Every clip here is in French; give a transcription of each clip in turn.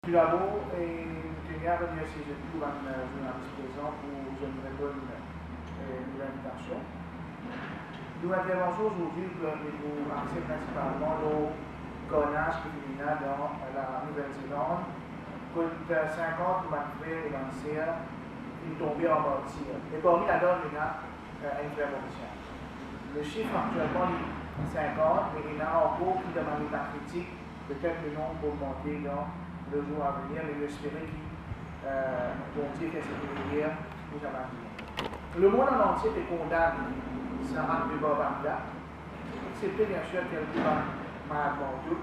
Tout d'abord, je tenais à remercier tout un journaliste présent pour une très bonne invitation. Nous intervention aujourd'hui pour axer principalement le connage féminin dans la Nouvelle-Zélande, contre 50 frères et sœurs qui sont tombés en martyr. Et parmi la donne, il y a une frère mauricien. Le chiffre actuellement est 50, mais il y en a encore qui demandent la critique, peut-être le nombre pour augmenter dans le jour à venir, mais j'espère qu'on dit que c'est une guerre pour jamais. Le monde en entier est condamné à acte de barbarie, excepté bien sûr quelques malades mentaux.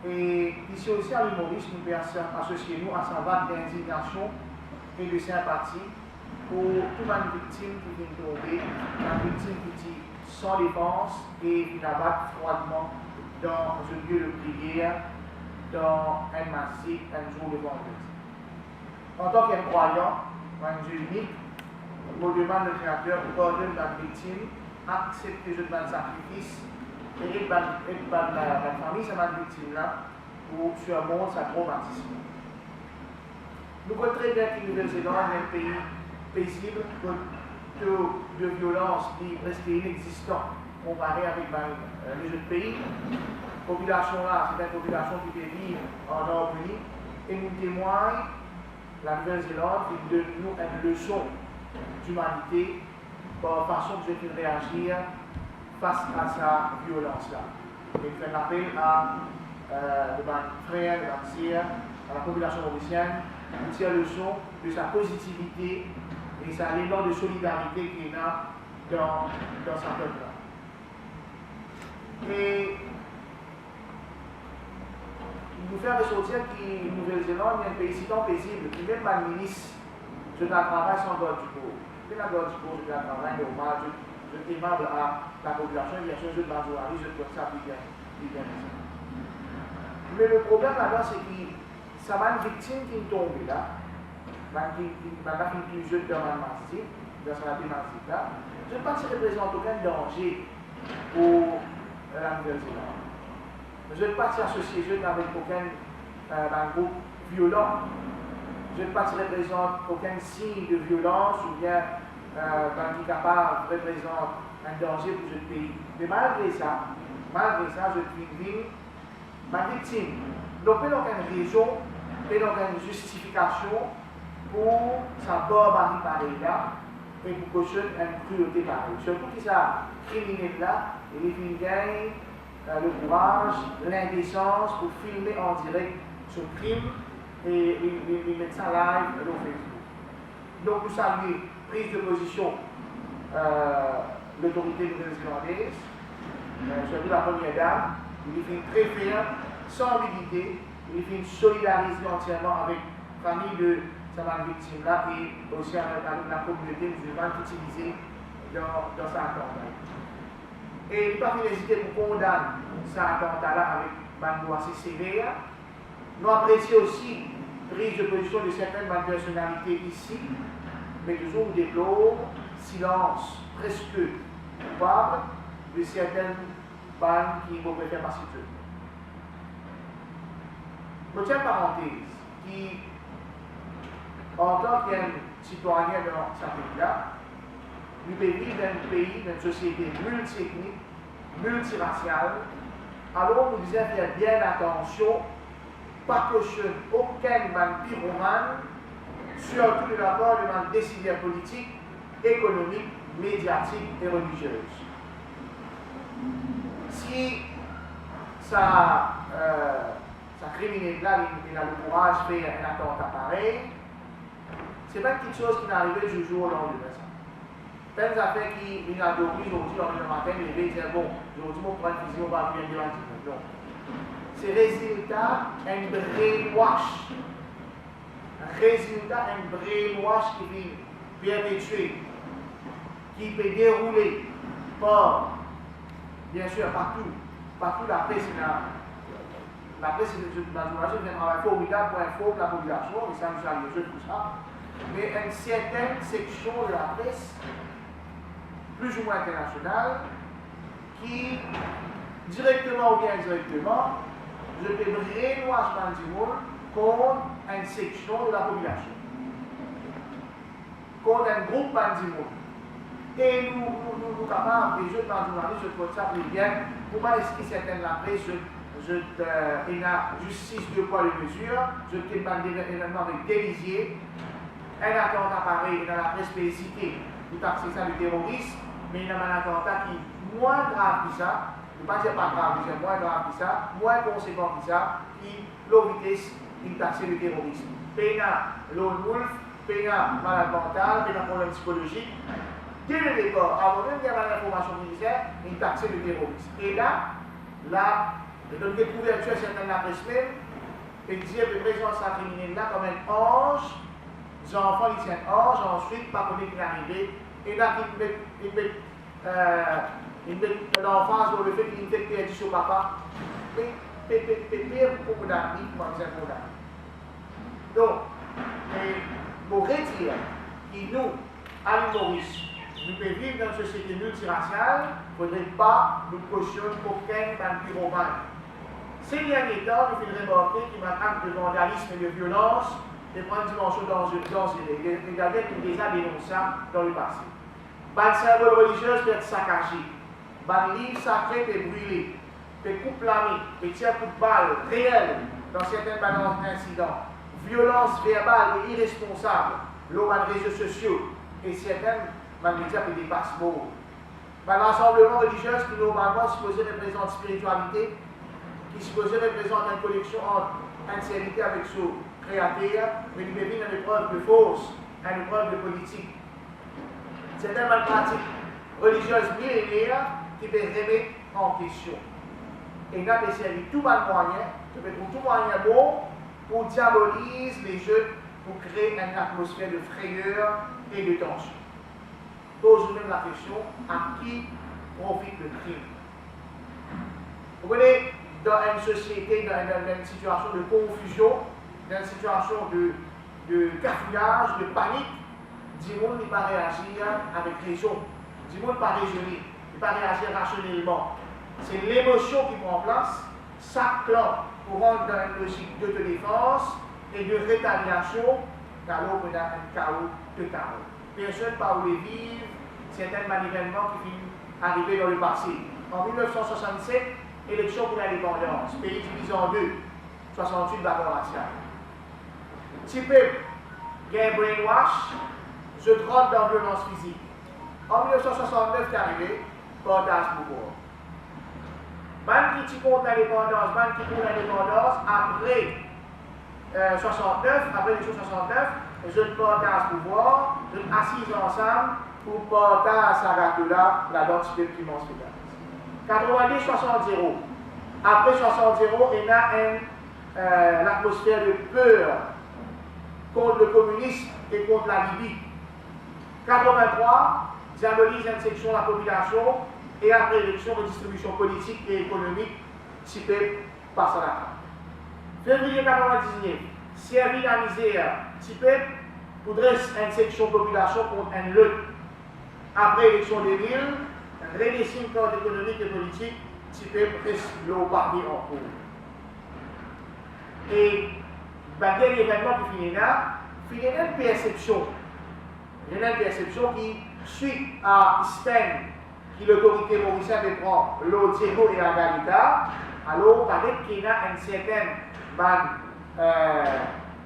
Et ici aussi à l'humorisme, nous pouvons associer nous à sa vague d'indignation et de sympathie pour toute une victime qui vient tomber, une victime qui est sans défense et qui abat froidement dans un lieu de prière, dans un massif, un jour de vendredi. En tant qu'un croyant, un Dieu unique, on demande le Créateur de pardonner la victime, accepter le sacrifice et aider la famille, c'est ma victime-là, pour surmonter sa traumatisme. Nous connaissons très bien que la Nouvelle-Zélande est un pays paisible, que le taux de violence est presque inexistant comparé avec les autres pays. La population là, c'est une population qui peut vivre en harmonie et nous témoigne la Nouvelle-Zélande qui donne nous une leçon d'humanité par la façon que je peux réagir face à sa violence-là. Et je fais un appel à mes frères, mes sœurs, à la population mauricienne, pour tirer leçon de sa positivité et sa élan de solidarité qu'il y a dans sa peuple-là. Et nous faire ressortir que la Nouvelle-Zélande est un pays si tant paisible, qui même pas ministre, je travaille sans garde du corps. Je la garde du corps, je travaille normal, je suis aimable à la population, bien sûr, je suis journaliste, je trouve ça bien. Mais le problème là-dedans, c'est que ça va une victime qui est tombée là, qui est plusieurs dans la massif, dans sa thématique là. Je ne pense pas que ça représente aucun danger pour la Nouvelle-Zélande. Je ne veux pas s'associer avec aucun groupe violent. Je ne veux pas représente aucun signe de violence ou bien qui est capable de représenter un danger pour ce pays. Mais malgré ça, je suis ma victime. Donc, il n'y a aucune raison, il n'y a aucune justification pour sa barbarie pareille là et pour cautionner une cruauté pareille. Surtout que ça criminel là, il gagne le courage, l'indécence pour filmer en direct ce crime et mettre ça live sur Facebook. Donc nous saluons prise de position l'autorité nouvelle-zélandaise, surtout la première dame, il est très ferme, sans ambiguïté, il est solidarisé entièrement avec la famille de sa victime-là et aussi avec la communauté musulmane utilisée dans sa campagne. Et il n'a pas hésité pour condamner cet attentat-là avec une loi assez sévère. Nous apprécions aussi la prise de position de certaines personnalités ici, mais toujours nous déplorons silence presque coupable de certaines bandes qui vont faire partie d'eux. Je tiens une parenthèse qui, en tant qu'un citoyen dans ce pays-là, nous vivons dans un pays, dans une société multi-ethnique, multiraciale, alors nous devons faire bien attention, pas cautionner aucun pyromane, surtout de la part de décideurs politiques, économiques, médiatiques et religieuses. Si ça criminel-là, il a le courage de faire un attentat pareil, ce n'est pas quelque chose qui n'est arrivé du jour au lendemain. Telles affaires qui ont adoré aujourd'hui, le matin, les lever et dire bon, aujourd'hui, on prend une fusil, on va appuyer un non. C'est résultat d'un brainwash. Un résultat d'un brainwash qui vient perpétuer, qui peut dérouler par, bien sûr, partout la presse. La presse, c'est une travail formidable pour informer la population, et ça nous arrive tout ça. Mais une certaine section de la presse, plus ou moins internationale, qui, directement ou bien indirectement, je peux brainwash du monde contre une section de la population, contre un groupe d'individus. Et nous sommes capables, les jeunes journalistes, je trouve ça plus bien, pour moi, est-ce que certaines la presse, il y a justice de poids de mesure, je t'ai demandé événement avec Délisier, un attentat pareil dans la presse spécifique, tout taxer ça du terrorisme, mais il y a un attentat qui est moins grave que ça, je ne vais pas dire pas grave, mais moins grave que ça, moins conséquent que ça, qui, l'eau vitesse, il taxe le terrorisme. Pénal, l'eau wolf, pénal, malade mental, pénal problème psychologique. Dès le départ, avant même d'avoir l'information qui disait, il taxait le terrorisme. Et là, dans une couverture certaine la presse même, il disait que le président criminel là comme un ange, les enfants ils tiennent ange, ensuite, pas connaître qu'il est arrivé, et là, il met l'enfant sur le fait qu'il fait perdu sur papa, et pire pour d'amis, comme disait pour d'amis. Donc, pour retirer qui nous, à l'humorisme, nous pouvons vivre dans une société multiraciale, il ne faudrait pas nous cautionner aucun vampire romain. Ces derniers temps, nous faisons remarquer qu'il y a un acte de vandalisme et de violence qui prend une dimension dangereuse. Les gars qui déjà dénoncé ça dans le passé. Les symboles religieux peuvent être saccagés. Les livres sacrés peuvent brûler. Les coups planés, les tirs coups de balle réels dans certaines balances d'incidents. Violence verbale et irresponsable lors des réseaux sociaux et certaines médias qui dépassent mots. L'ensemble religieux qui normalement supposé représenter spiritualité, qui supposé représenter une connexion entre sincérité avec son créateur, mais qui devient une épreuve de force, une épreuve de politique. Certaines pratiques religieuses millénaires qui peuvent remettre en question. Et nous avons servi tout moyen, nous avons tout moyen bon pour diaboliser les jeunes, pour créer une atmosphère de frayeur et de tension. Pose même la question, à qui profite le crime? Vous voyez, dans une société, dans une situation de confusion, dans une situation de cafouillage, de panique, du monde ne pas réagir avec raison, du monde ne pas raisonner, ne pas réagir rationnellement. C'est l'émotion qui prend place, ça clan pour rentrer dans une logique d'autodéfense et de rétaliation, alors qu'on a un chaos total. Personne ne peut les vivre certains événements qui viennent arriver dans le passé. En 1967, élection pour l'indépendance, pays divisé en deux, 68 bataille raciale. Si peuple gagne brainwash, je rentre dans la violence physique. En 1969, qui est arrivé, partage pouvoir. Même qui contre l'indépendance, après 69, après l'élection 69, je partage pouvoir, je assis ensemble pour partager sa gâteau-là, la dot qui m'en 90, 60-0. Après 60-0, il y a l'atmosphère de peur contre le communisme et contre la Libye. 83, diabolise une section de la population et après l'élection, redistribution politique et économique, si peu passe à la fin. Février 99, servi la misère, si peu pour dresser une section de population contre une lutte. Après l'élection 2000, redessine le cadre économique et politique, si peu reste l'eau parmi en cours. Et le dernier événement qui finit là, il y a une perception. Il y a une perception qui, suite à Spain, qui l'autorité mauricienne prend l'Odiego et la Garita, alors peut-être qu'il y a une certaine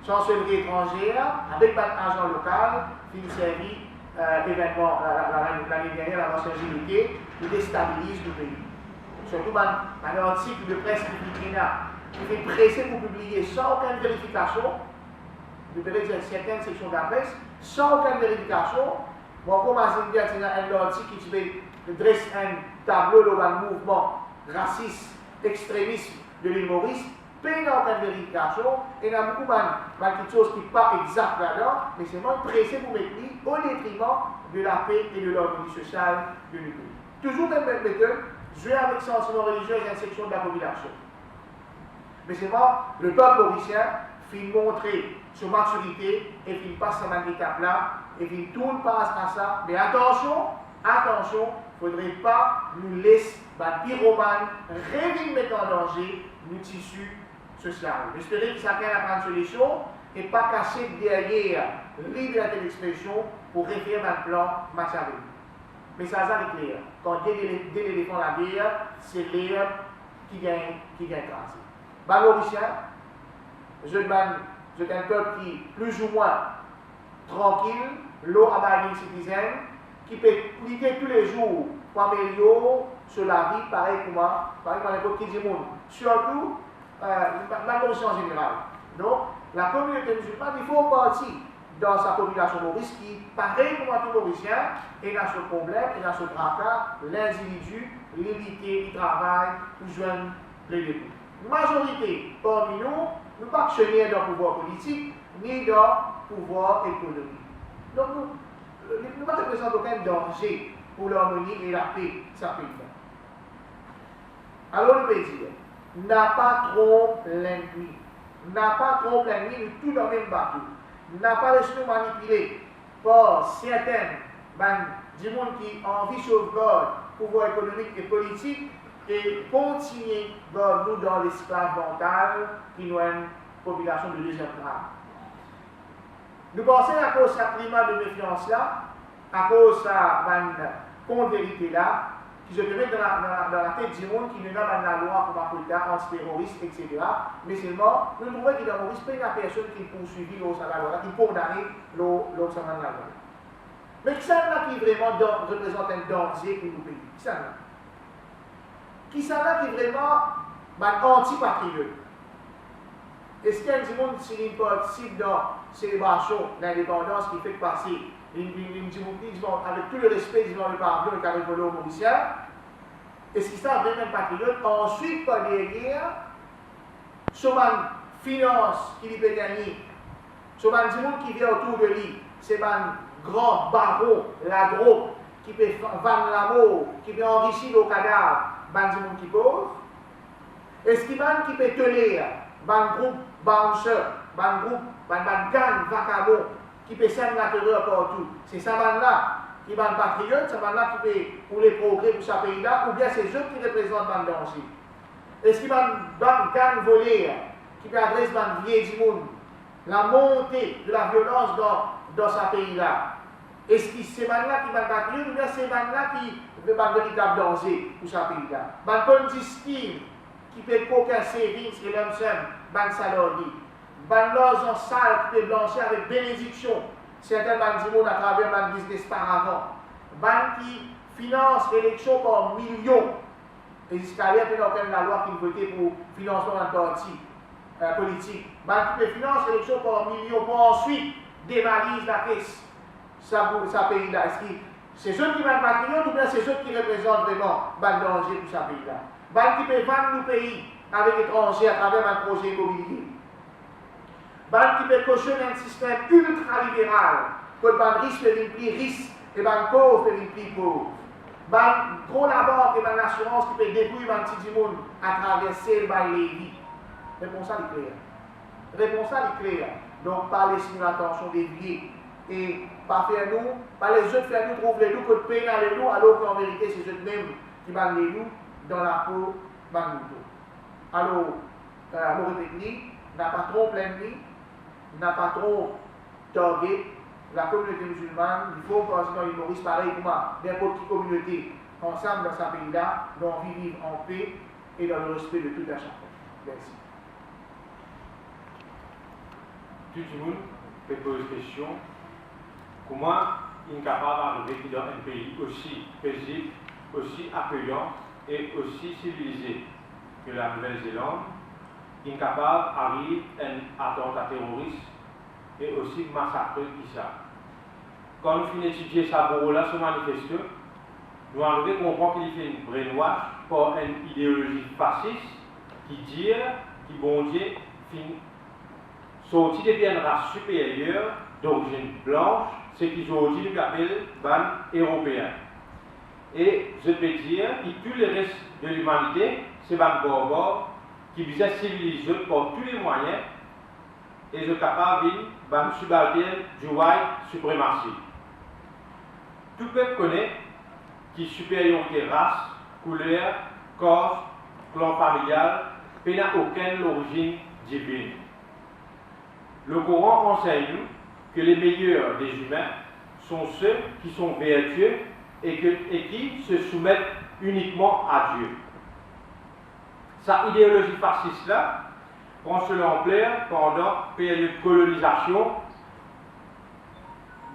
chancellerie étrangère, avec un agent local, qui servi événement l'année dernière, la nationalité, qui déstabilise le pays. Surtout un article de presse qui fait presser pour publier sans aucune vérification, je peux dire certaines sections de la presse, sans aucune vérification. Bon, comme je dis, il y a un article qui dresse un tableau d'un mouvement raciste, extrémiste de l'humorisme, mais dans aucune vérification, et il y a beaucoup de choses qui ne sont pas exactes là-dedans, mais c'est moins pressé pour mettre au détriment de la paix et de l'harmonie sociale de notre pays. Toujours même méthode, jouer avec sentiment religieux et une section de la population. Mais c'est moi, le peuple mauricien, il montrer sa maturité et il passe à cette étape-là et il tourne passe à ça. Mais attention, il ne faudrait pas nous laisser la pyromane mettre en danger nos tissus sociale. J'espère que chacun a une solution et pas caché derrière liberté d'expression pour référer un plan Machiavelli. Mais ça est clair. Quand dès l'éléphant la guerre, c'est l'air qui gagne grâce. Bah, Mauricien, je suis un peuple qui plus ou moins tranquille, low abiding citizen, qui peut cliquer tous les jours pour améliorer sur la vie, pareil pour moi, pareil pour n'importe qui du monde. Surtout, la Mauricie en général. Donc, la communauté musulmane, il faut partir dans sa population maurice qui, pareil pour moi, tout Mauricien, est dans ce problème, est dans ce tracas, l'individu, l'unité, le travail, pour joindre les deux. La majorité parmi nous, nous ne pas actionnaires dans le pouvoir politique, ni dans le pouvoir économique. Donc, nous ne représentons aucun danger pour l'harmonie et la paix de ce pays-là. Alors, le pays n'a pas trop l'ennemi. N'a pas trop l'ennemi, nous tous dans le même bateau. N'a pas laissé nous manipuler par certaines du monde qui ont envie de sauvegarder le pouvoir économique et politique et continuer nous dans l'esclave mental qui nous est une population de deuxième grade. Nous pensons à cause de ce climat de méfiance-là, à cause de cette contre-vérité-là, qui se met dans la tête du monde qui nous a dans la loi comme Apollita, antiterroriste, etc. Mais seulement, nous trouvons qu'il y a une personne qui poursuivit l'autre la loi, qui condamne l'autre la loi. Mais qui ça qui vraiment représente un danger pour nos pays? Qui ça là? Qui ça là qui vraiment anti-patriote? Est-ce qu'il y a du monde qui participe dans la célébration de l'indépendance qui fait passer avec tout le respect disons, le pavillon et carré volé au Mauricien? Est-ce qu'il s'est vraiment patriote? Ensuite, par derrière, sur la finance qu'il peut gagner, sur le monde qui vient autour de lui, c'est un grand baron, la drogue, qui peut vendre l'amour, qui peut enrichir le cadavre, du monde qui pauvre? Est-ce qu'il y a qui peut tenir un groupe bouncer, un groupe, un gang vagabond qui peut semer la terreur partout? C'est ça là qui va être patriote, ça là qui peut pour les progrès pour ce pays-là, ou bien c'est eux qui représentent le danger? Est-ce qu'il y a un gang volé qui peut adresser le vieil du monde, la montée de la violence dans ce pays-là? Est-ce que c'est là qui va être patriote, ou bien c'est là qui va être un véritable danger pour ce pays-là? Un condisciple qui peut aucun service et l'homme seul, un salarié. Un l'argent sale qui peut blanchir avec bénédiction. Certains bandits à travers un business par avant. Ban qui finance l'élection par millions. Et jusqu'à là, il n'y a aucune loi qui vote pour financement d'un parti politique. Ban qui peut financer l'élection par millions pour ensuite dévaliser la caisse. Ça pays-là. Est-ce que c'est ceux qui vont patriote ou bien c'est ceux qui représentent vraiment le danger pour ce pays-là? Ban qui peut vendre nos pays avec l'étranger à travers un projet immobilier. Ban qui peut cautionner un système ultra-libéral pour le riche faire une plus riche et le pauvre faire une plus pauvre. Ban trop la banque et l'assurance qui peut débrouiller un petit monde à traverser les vies. Réponse à l'éclair. Réponse à l'éclair. Donc, pas laisser l'attention déviée et pas faire nous, pas les autres faire nous trouver les loups que de payer dans les loups, alors qu'en vérité, c'est eux-mêmes qui battent les loups dans la peau de l'auto. Alors, Mauritanie n'a pas trop plein de vie, n'a pas trop targué la communauté musulmane. Il faut penser dans l'humorisme pareil pour moi, n'importe quelle communauté ensemble dans ce pays-là, dont on vit en paix et dans le respect de tout à chacun. Merci. Tout le monde peut poser une question. Comment il est capable d'arriver dans un pays aussi paisible, aussi accueillant et aussi civilisé que la Nouvelle-Zélande, il est capable d'arriver à un attentat terroriste et aussi massacrer qui ça. Quand nous finissons d'étudier ça pour là, ce manifeste, nous arrivons à comprendre qu'il fait une brainwash par une idéologie fasciste qui dit, qui bon Dieu, sorti depuis une race supérieure d'origine blanche, ce qu'aujourd'hui nous appellent les Européens. Et je peux dire que tout le reste de l'humanité, c'est les barbares qui visaient civiliser par tous les moyens et je suis capable de subalterne du white suprématie. Tout peuple connaît qui supériorité race, couleur, corps, clan familial, n'a aucune origine divine. Le Coran enseigne que les meilleurs des humains sont ceux qui sont vertueux et qui se soumettent uniquement à Dieu. Sa idéologie fasciste-là prend son ampleur pendant la période de colonisation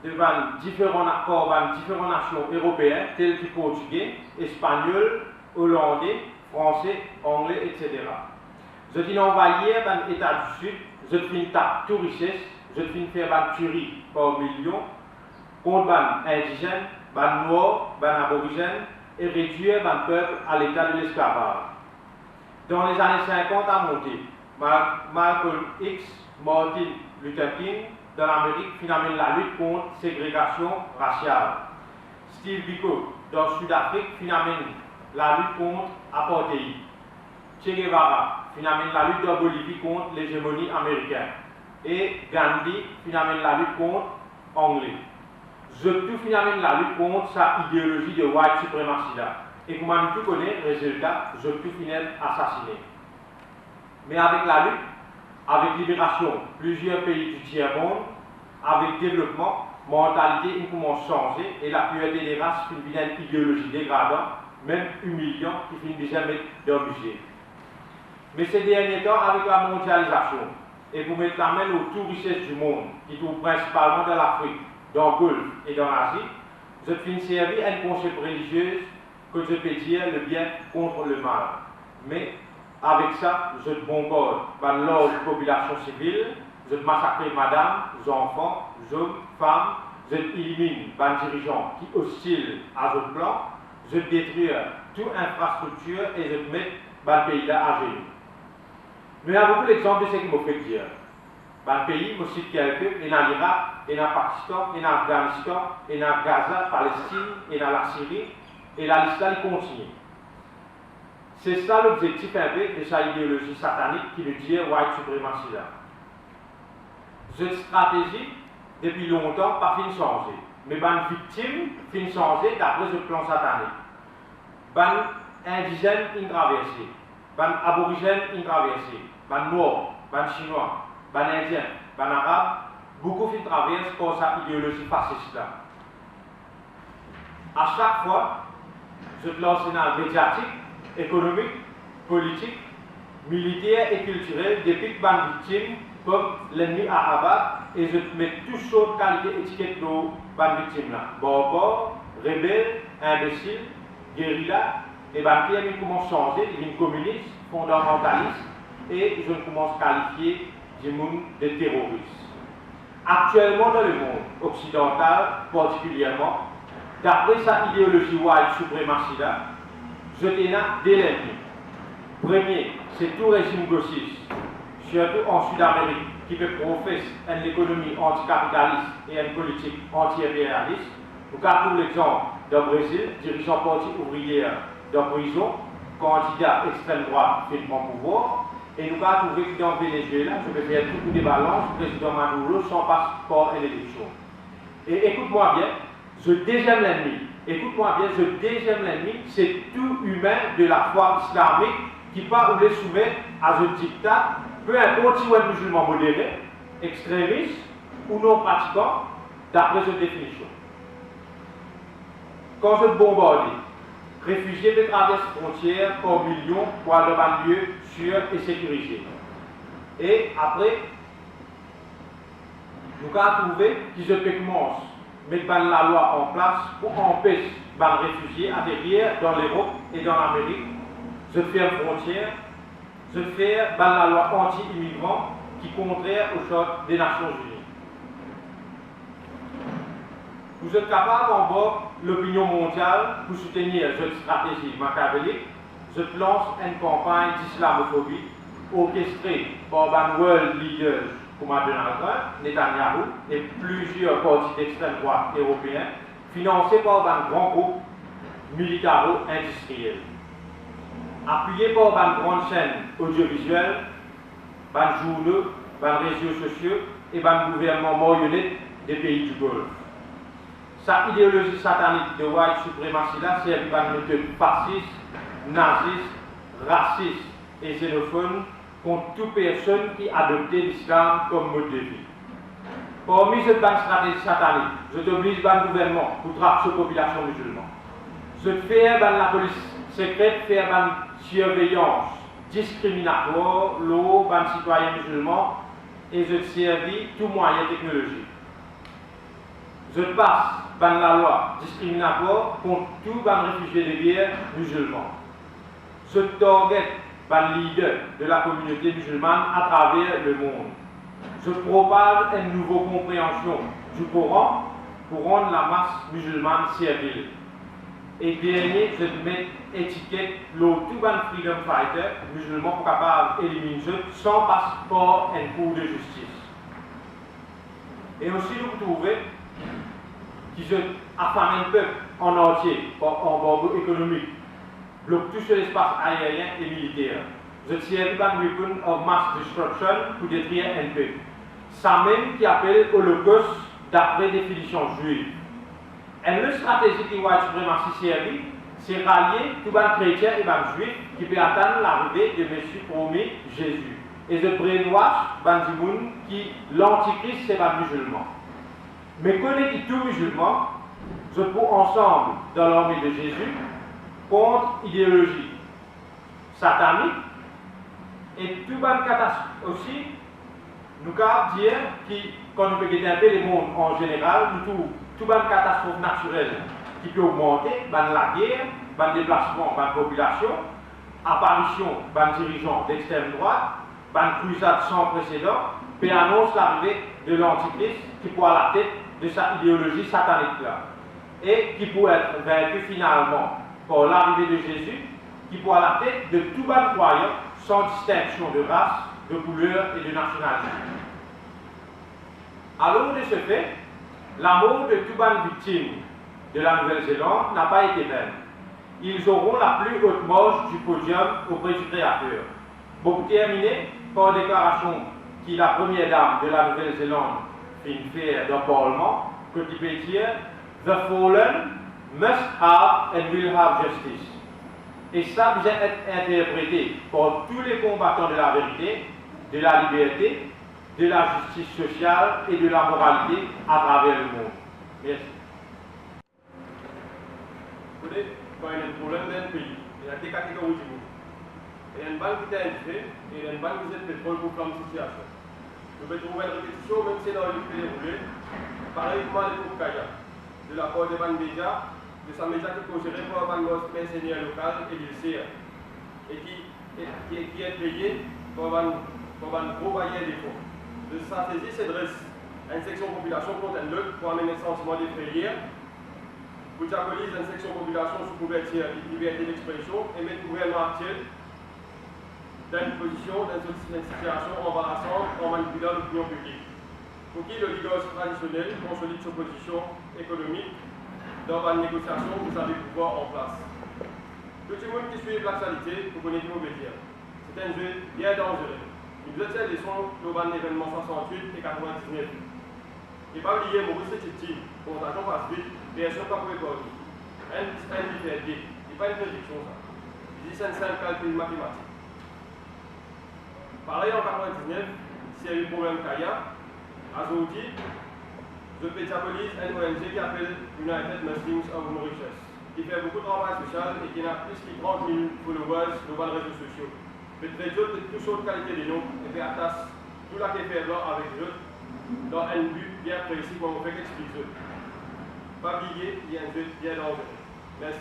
devant différentes nations européennes telles que portugais, espagnols, hollandais, français, anglais, etc. Je dis envahir les États du Sud, je finis taper toute richesse, je finis faire des tueries par millions contre les indigènes, les noirs, les aborigènes et réduire le peuple à l'état de l'esclavage. Dans les années 50 à monter, Malcolm X, Martin Luther King, dans l'Amérique, finalement la lutte contre la ségrégation raciale. Steve Biko, dans le Sud-Afrique, finalement la lutte contre l'apartheid. Che Guevara, finalement la lutte en Bolivie contre l'hégémonie américaine. Et Gandhi, finalement la lutte contre l'anglais. Je tout finalement la lutte contre sa idéologie de white supremacy là. Et comme on tout connaît, résultat, je tout finalement assassiné. Mais avec la lutte, avec libération, plusieurs pays du tiers-monde, avec développement, mentalité, ils commencent à changer et la pureté des races finit une idéologie dégradante, même humiliante, qui finit déjà mettre dans le budget. Mais ces derniers temps, avec la mondialisation, et pour mettre la main aux tout richesses du monde, qui trouvent principalement dans l'Afrique, dans le Golfe et dans l'Asie, je finis servir à une concept religieuse que je peux dire le bien contre le mal. Mais avec ça, je bombardde l'ordre de population civile, je massacre madame, les enfants, les hommes, femmes, je élimine les dirigeants qui hostiles à ce plan, je détruis toute infrastructure et je mets le pays là à genoux. Mais il y a beaucoup d'exemples de ce qui me fait dire. Le pays, je cite quelques, il y a l'Irak, il y a le Pakistan, il y a l'Afghanistan, il y a Gaza, Palestine, il y a la Syrie, et la liste là, continue. C'est ça l'objectif avec de sa idéologie satanique qui veut dire white supremacy là. Cette stratégie, depuis longtemps, pas fin changé. Mais les victimes fin changé d'après ce plan satanique. Les indigènes intraversés, les aborigènes intraversés, les noirs, les chinois, les indiens, les arabes, beaucoup fin traversent pour sa idéologie fasciste là. À chaque fois, je l'arsenal médiatique, économique, politique, militaire et culturel depuis que les victimes comme l'ennemi à abattre et je mets toutes sortes de qualités étiquettes de les victimes là. Barbare, rebelle, imbécile, guérilla, et bien ils commencent à changer, ils deviennent communistes, fondamentalistes et je commence à qualifier du monde de terroristes. Actuellement dans le monde occidental particulièrement, d'après sa idéologie white supremacy là, je tenais dès l'ennemi. Premier, c'est tout régime gauchiste, surtout en Sud-Amérique, qui peut professer une économie anticapitaliste et une politique anti-impérialiste. Nous avons l'exemple d'un Brésil, dirigeant parti ouvrier de prison, candidat extrême droite fait en pouvoir. Et nous avons trouvé que dans le Venezuela, je peux faire tout des balances, président Maduro, sans passeport et l'élection. Et écoute-moi bien, ce deuxième ennemi, écoute-moi bien, ce deuxième ennemi, c'est tout humain de la foi islamique qui part ou les soumettre à ce dictat, peu importe si vous êtes musulman modéré, extrémiste ou non pratiquant, d'après cette définition. Quand je bombarde, réfugiés peuvent traverser les frontières par millions pour aller dans un lieu sûr et sécurisé. Et après, nous avons trouvé qu'ils commencent à mettre la loi en place pour empêcher les réfugiés d'atterrir dans l'Europe et dans l'Amérique. Je fais une frontière, je fais la loi anti-immigrant qui est contraire aux chartes des Nations Unies. Vous êtes capable d'envoyer l'opinion mondiale pour soutenir cette stratégie machiavélique. Je lance une campagne d'islamophobie orchestrée par les world leaders comme Donald Trump, Netanyahu et plusieurs partis d'extrême droite européens, financés par un grand groupe militaro-industriel. Appuyés par une grande chaîne audiovisuelle, des journaux, des réseaux sociaux et des gouvernements marionnettes des pays du Golfe. Sa idéologie satanique de white supremacy là sert à une méthode fasciste, naziste, raciste et xénophone contre toute personne qui adoptait l'islam comme mode de vie. Parmi cette stratégie satanique, je oblige le gouvernement pour traquer la population musulmane. Je fais la police secrète faire une surveillance discriminatoire les citoyens musulmans et je servis tout moyen technologique. Je passe la loi discriminatoire contre tout réfugié de guerre musulman. Je target les leaders de la communauté musulmane à travers le monde. Je propage une nouvelle compréhension du Coran pour rendre la masse musulmane servile. Et dernier, je mets étiquette tout freedom fighter musulman pour capable d'éliminer sans passeport et cours de justice. Et aussi, nous trouvons qui se affame un peuple en entier en embargo économique, bloque tout sur l'espace aérien et militaire. Je tiens un weapon of mass destruction pour détruire un peuple. Ça même qui appelle Holocauste d'après définition juive. Et une stratégie qui va être suprématie servie, c'est rallier tout les chrétiens et les juifs qui peut attendre l'arrivée de Messie promis Jésus. Et je brainwash les gens qui l'antichrist c'est les musulmans. Mais connaît tout musulman, je prends ensemble dans l'armée de Jésus contre idéologie satanique et tout le catastrophe aussi. Nous pouvons dire que quand nous regardons un peu le monde en général, nous trouvons toute une catastrophe naturelle qui peut augmenter, la guerre, le déplacement de la population, apparition de dirigeants d'extrême droite, une crusade sans précédent, puis annonce l'arrivée de l'Antichrist qui pourra à la tête de sa idéologie satanique-là, et qui pourrait être vaincu finalement par l'arrivée de Jésus, qui pourra à la tête de tout le croyant sans distinction de race, de couleur et de nationalité. Alors de ce fait, la mort de toutes les victimes de la Nouvelle-Zélande n'a pas été vaine. Ils auront la plus haute marche du podium auprès du Créateur. Pour terminer par une déclaration qui la première dame de la Nouvelle-Zélande fait faire dans le Parlement, que tu peux dire The fallen must have and will have justice. Et ça doit être interprété par tous les combattants de la vérité, de la liberté, de la justice sociale et de la moralité à travers le monde. Merci. Quand il y a un problème dans un pays, il y a des catégories de monde. Il y a une banque qui est entrée et il y a une banque qui est pétrole pour faire une situation. Nous pouvons trouver une répétition, même si dans le pays déroulé, pareillement les groupes Kaya, de la part des banques médias, de sa média qui est gérée par un seigneur local et l'ICR, et qui est payé par un gros bailleur des fonds. De sa saisie s'adresse à une section de population contre un autre pour amener un sentiment d'effrayère, pour diaboliser une section de population sous couverture de liberté d'expression et mettre le gouvernement actuel dans une position, dans une situation embarrassante en manipulant l'opinion publique. Pour qui l'oligarchie traditionnelle consolide sa position économique dans une négociation que vous avez pouvoir en place. Tout le monde qui suit l'actualité, vous connaissez nos médias. C'est un jeu bien dangereux. Nous étions les sons dans l'événement 68 et 99. Et pas oublier Maurice Titi, pour l'argent passe vite, bien sûr pas pour les corps. Un différé, c'est pas une prédiction ça. Il dit c'est un calcul mathématique. Pareil en 99, s'il y a eu problème Kaya, à Zouti, je pétabolise une ONG qui s'appelle United Muslims of Mauritius, qui fait beaucoup de travail social et qui a plus de 30 000 followers dans les réseaux sociaux. Mais très autres, de toute autre qualité des noms, et fait attache tout la qui fait blanc avec eux dans un but bien précis, comme on fait qu'expliquer. Pas oublier, il y a un but bien dangereux. Merci.